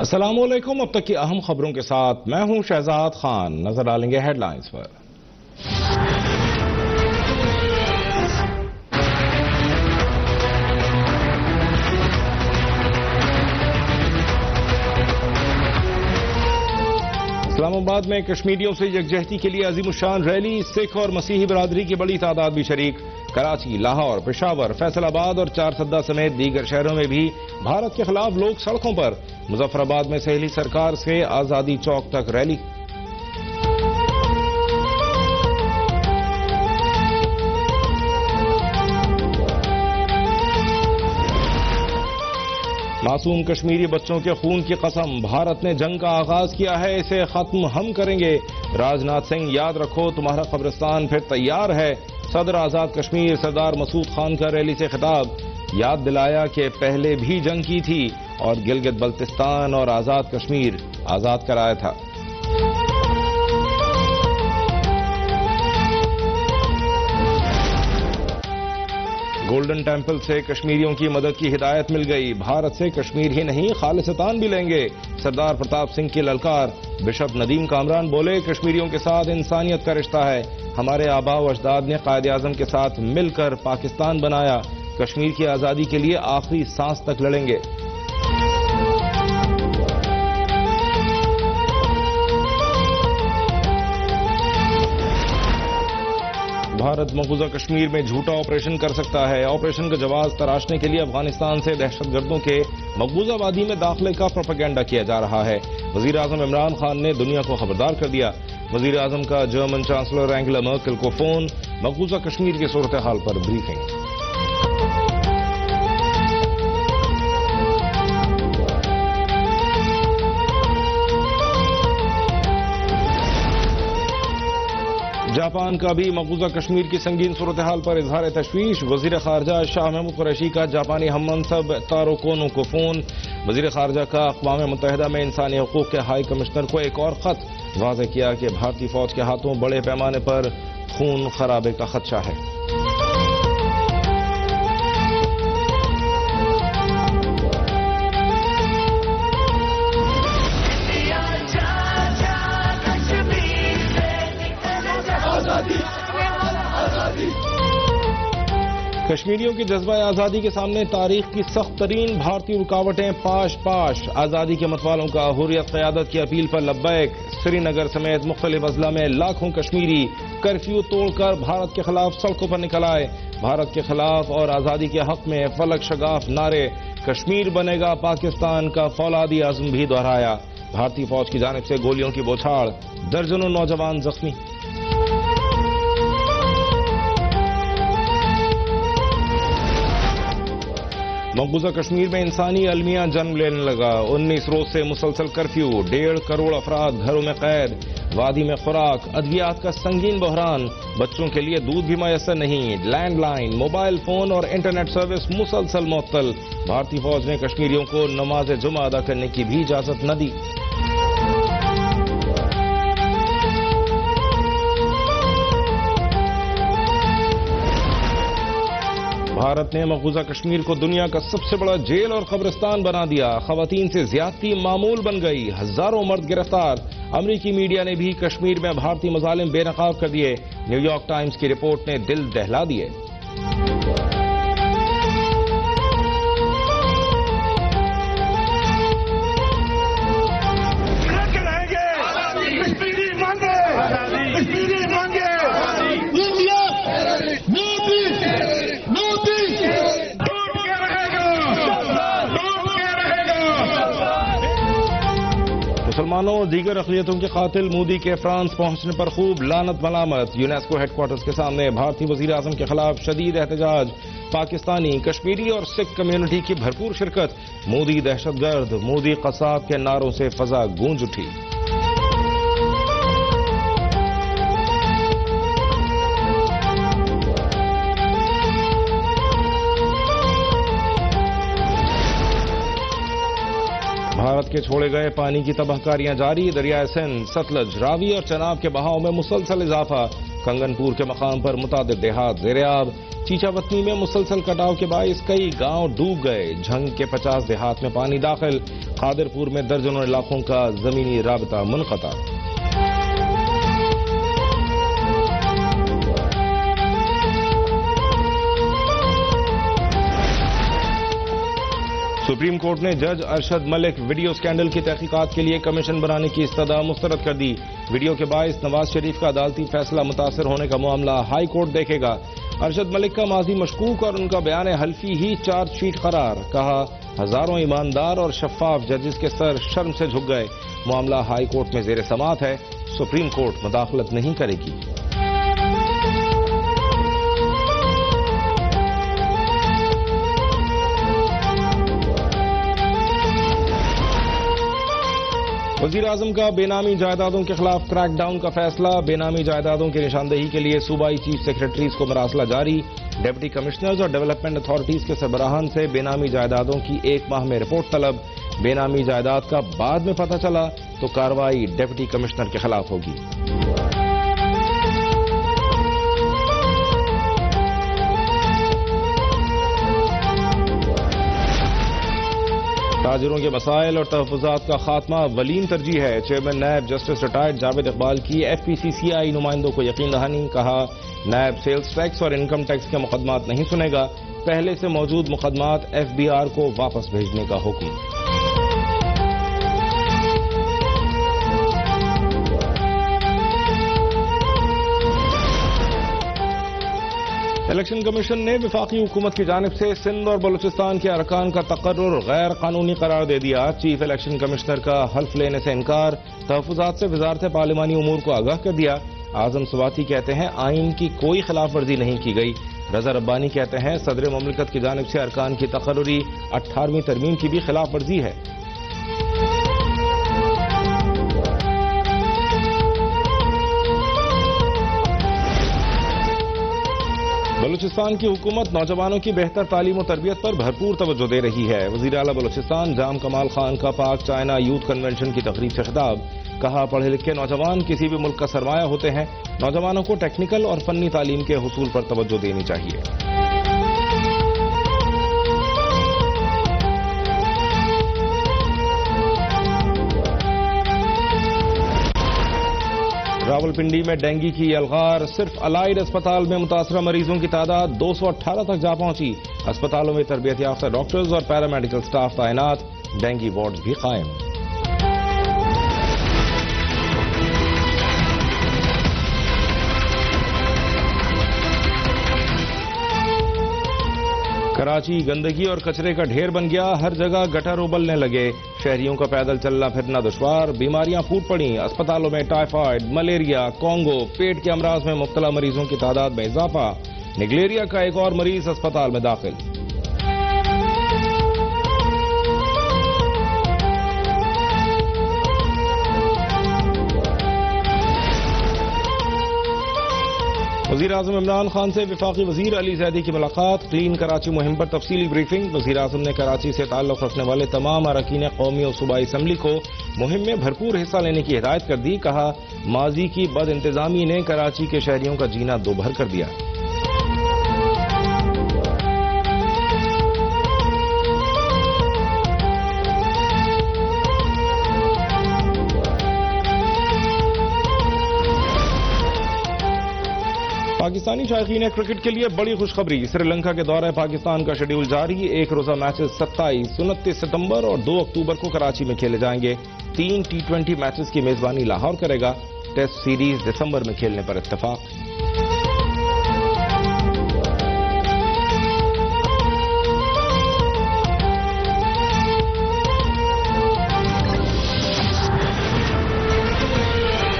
السلام علیکم، اب تک کی اہم خبروں کے ساتھ میں ہوں شہزاد خان۔ نظر ڈالیں گے ہیڈ لائنز پر۔ اسلام آباد میں کشمیریوں سے یکجہتی کے لیے عظیم الشان ریلی، سکھ اور مسیحی برادری کی بڑی تعداد بھی شریک۔ کراچی، لاہور، پشاور، فیصل آباد اور چارسدہ سمیت دیگر شہروں میں بھی بھارت کے خلاف لوگ سڑکوں پر۔ مظفر آباد میں سہیلی سرکار سے آزادی چوک تک ریلی۔ معصوم کشمیری بچوں کے خون کی قسم، بھارت نے جنگ کا آغاز کیا ہے، اسے ختم ہم کریں گے۔ راجناتھ سنگھ، یاد رکھو تمہارا قبرستان پھر تیار ہے۔ صدر آزاد کشمیر سردار مسعود خان کا ریلی سے خطاب، یاد دلایا کہ پہلے بھی جنگ کی تھی اور گلگت بلتستان اور آزاد کشمیر آزاد کرایا تھا۔ گولڈن ٹیمپل سے کشمیریوں کی مدد کی ہدایت مل گئی، بھارت سے کشمیر ہی نہیں خالصتان بھی لیں گے۔ سردار پرتاپ سنگھ کی للکار، بشپ ندیم کامران بولے کشمیریوں کے ساتھ انسانیت کا رشتہ ہے، ہمارے آباء و اجداد نے قائد اعظم کے ساتھ مل کر پاکستان بنایا، کشمیر کی آزادی کے لیے آخری سانس تک لڑیں گے۔ بھارت مقبوضہ کشمیر میں جھوٹا آپریشن کر سکتا ہے، آپریشن کا جواز تراشنے کے لیے افغانستان سے دہشت گردوں کے مقبوضہ وادی میں داخلے کا پروپیگنڈا کیا جا رہا ہے۔ وزیر اعظم عمران خان نے دنیا کو خبردار کر دیا، وزیر اعظم کا جرمن چانسلر اینگلا مرکل کو فون، مقبوضہ کشمیر کی صورتحال پر بریفنگ۔ جاپان کا بھی مقبوضہ کشمیر کی سنگین صورتحال پر اظہار تشویش، وزیر خارجہ شاہ محمود قریشی کا جاپانی ہم منصب تارو کونو کو فون، وزیر خارجہ کا اقوام متحدہ میں انسانی حقوق کے ہائی کمشنر کو ایک اور خط، واضح کیا کہ بھارتی فوج کے ہاتھوں بڑے پیمانے پر خون خرابے کا خدشہ ہے۔ کشمیریوں کی جذبہ آزادی کے سامنے تاریخ کی سخت ترین بھارتی رکاوٹیں پاش پاش، آزادی کے متوالوں کا حریت قیادت کی اپیل پر لبیک۔ سری نگر سمیت مختلف اضلاع میں لاکھوں کشمیری کرفیو توڑ کر بھارت کے خلاف سڑکوں پر نکل آئے، بھارت کے خلاف اور آزادی کے حق میں فلک شگاف نعرے، کشمیر بنے گا پاکستان کا فولادی عزم بھی دہرایا۔ بھارتی فوج کی جانب سے گولیوں کی بوچھاڑ، درجنوں نوجوان زخمی۔ مقبوضہ کشمیر میں انسانی المیہ جنم لینے لگا، 19 روز سے مسلسل کرفیو، 1.5 کروڑ افراد گھروں میں قید، وادی میں خوراک ادویات کا سنگین بحران، بچوں کے لیے دودھ بھی میسر نہیں، لینڈ لائن، موبائل فون اور انٹرنیٹ سروس مسلسل معطل۔ بھارتی فوج نے کشمیریوں کو نماز جمعہ ادا کرنے کی بھی اجازت نہ دی۔ بھارت نے مقبوضہ کشمیر کو دنیا کا سب سے بڑا جیل اور قبرستان بنا دیا، خواتین سے زیادتی معمول بن گئی، ہزاروں مرد گرفتار۔ امریکی میڈیا نے بھی کشمیر میں بھارتی مظالم بے نقاب کر دیے، نیو یارک ٹائمز کی رپورٹ نے دل دہلا دیے۔ مسلمانوں اور دیگر اقلیتوں کے قاتل مودی کے فرانس پہنچنے پر خوب لعنت ملامت، یونیسکو ہیڈ کوارٹرز کے سامنے بھارتی وزیر اعظم کے خلاف شدید احتجاج، پاکستانی، کشمیری اور سکھ کمیونٹی کی بھرپور شرکت، مودی دہشت گرد، مودی قصاب کے نعروں سے فضا گونج اٹھی۔ بھارت کے چھوڑے گئے پانی کی تباہ کاریاں جاری، دریائے سندھ، ستلج، راوی اور چناب کے بہاؤ میں مسلسل اضافہ، کنگن پور کے مقام پر متعدد دیہات زیر آب، چیچا وطنی میں مسلسل کٹاؤ کے باعث کئی گاؤں ڈوب گئے، جھنگ کے 50 دیہات میں پانی داخل، قادر پور میں درجنوں علاقوں کا زمینی رابطہ منقطع۔ سپریم کورٹ نے جج ارشد ملک ویڈیو سکینڈل کی تحقیقات کے لیے کمیشن بنانے کی استدعا مسترد کر دی۔ ویڈیو کے باعث نواز شریف کا عدالتی فیصلہ متاثر ہونے کا معاملہ ہائی کورٹ دیکھے گا۔ ارشد ملک کا ماضی مشکوک اور ان کا بیان حلفی ہی چارج شیٹ قرار، کہا ہزاروں ایماندار اور شفاف ججز کے سر شرم سے جھک گئے، معاملہ ہائی کورٹ میں زیر سماعت ہے، سپریم کورٹ مداخلت نہیں کرے گی۔ وزیر اعظم کا بے نامی جائیدادوں کے خلاف کریک ڈاؤن کا فیصلہ، بے نامی جائیدادوں کی نشاندہی کے لیے صوبائی چیف سیکرٹریز کو مراسلہ جاری، ڈپٹی کمشنرز اور ڈیولپمنٹ اتھارٹیز کے سربراہان سے بے نامی جائیدادوں کی 1 ماہ میں رپورٹ طلب، بے نامی جائیداد کا بعد میں پتہ چلا تو کارروائی ڈپٹی کمشنر کے خلاف ہوگی۔ تاجروں کے مسائل اور تحفظات کا خاتمہ ولیم ترجیح ہے، chairman NAB justice retired Javed Iqbal کی ایف پی سی سی آئی نمائندوں کو یقین دہانی، کہا نیب سیلز ٹیکس اور انکم ٹیکس کے مقدمات نہیں سنے گا، پہلے سے موجود مقدمات ایف بی آر کو واپس بھیجنے کا حکم۔ الیکشن کمیشن نے وفاقی حکومت کی جانب سے سندھ اور بلوچستان کے ارکان کا تقرر غیر قانونی قرار دے دیا، چیف الیکشن کمشنر کا حلف لینے سے انکار، تحفظات سے وزارت پارلیمانی امور کو آگاہ کر دیا۔ اعظم سواتی کہتے ہیں آئین کی کوئی خلاف ورزی نہیں کی گئی، رضا ربانی کہتے ہیں صدر مملکت کی جانب سے ارکان کی تقرری 18ویں ترمیم کی بھی خلاف ورزی ہے۔ بلوچستان کی حکومت نوجوانوں کی بہتر تعلیم و تربیت پر بھرپور توجہ دے رہی ہے، وزیر اعلیٰ بلوچستان جام کمال خان کا پاک چائنا یوتھ کنونشن کی تقریب سے خطاب، کہا پڑھے لکھے نوجوان کسی بھی ملک کا سرمایہ ہوتے ہیں، نوجوانوں کو ٹیکنیکل اور فنی تعلیم کے حصول پر توجہ دینی چاہیے۔ راولپنڈی میں ڈینگی کی الغار، صرف الائڈ اسپتال میں متاثرہ مریضوں کی تعداد 218 تک جا پہنچی، اسپتالوں میں تربیت یافتہ ڈاکٹرز اور پیرامیڈیکل سٹاف تعینات، ڈینگی وارڈز بھی قائم۔ کراچی گندگی اور کچرے کا ڈھیر بن گیا، ہر جگہ گٹر ابلنے لگے، شہریوں کا پیدل چلنا پھرنا دشوار، بیماریاں پھوٹ پڑیں، اسپتالوں میں ٹائیفائڈ، ملیریا، کونگو، پیٹ کے امراض میں مبتلا مریضوں کی تعداد میں اضافہ، نگلیریا کا ایک اور مریض اسپتال میں داخل۔ وزیر اعظم عمران خان سے وفاقی وزیر علی زیدی کی ملاقات، کلین کراچی مہم پر تفصیلی بریفنگ، وزیر اعظم نے کراچی سے تعلق رکھنے والے تمام اراکین قومی اور صوبائی اسمبلی کو مہم میں بھرپور حصہ لینے کی ہدایت کر دی، کہا ماضی کی بد انتظامی نے کراچی کے شہریوں کا جینا دوبھر کر دیا۔ پاکستانی شائقین کرکٹ کے لیے بڑی خوشخبری، سری لنکا کے دورہ پاکستان کا شیڈول جاری، 1 روزہ میچز 27، 29 ستمبر اور 2 اکتوبر کو کراچی میں کھیلے جائیں گے، 3 T20 میچز کی میزبانی لاہور کرے گا، ٹیسٹ سیریز دسمبر میں کھیلنے پر اتفاق۔